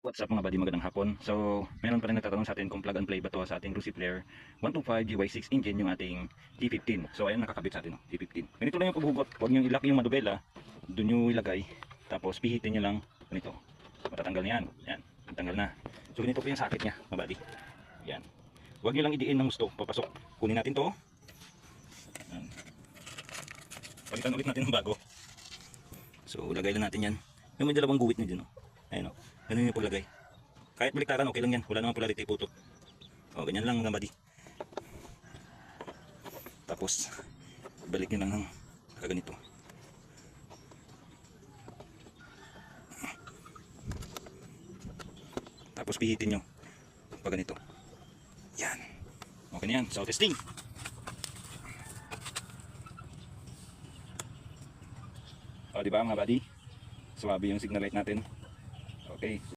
What's up mga buddy, magandang hapon. So, meron pa rin nagtatanong sa atin kung plug and play ba to sa ating Rusi Flare 125 GY6 engine yung ating G15. So, ayan nakakabit sa atin, G15. Ganito lang yung paghugot. Huwag nyo ilak yung madubela, doon nyo ilagay, tapos pihitin nyo lang ganito. Matatanggal na yan. Yan, tanggal na. So, ganito po yung sakit niya mga buddy. Yan. Huwag nyo lang idiin ng gusto, papasok. Kunin natin to. Yan. Palitan ulit natin ng bago. So, lagay lang natin yan. May dalawang guwit na dyan. Ayan o. Ganun yung paglagay. Kahit baliktaran, okay lang yan. Wala namang polarity puto. O, ganyan lang mga buddy. Tapos, balik nyo lang ng kaganito. Tapos pihitin nyo. Pag ganito. Yan. Okay na yan. So, testing. O, diba mga buddy? Swabe yung signal light natin. Okay.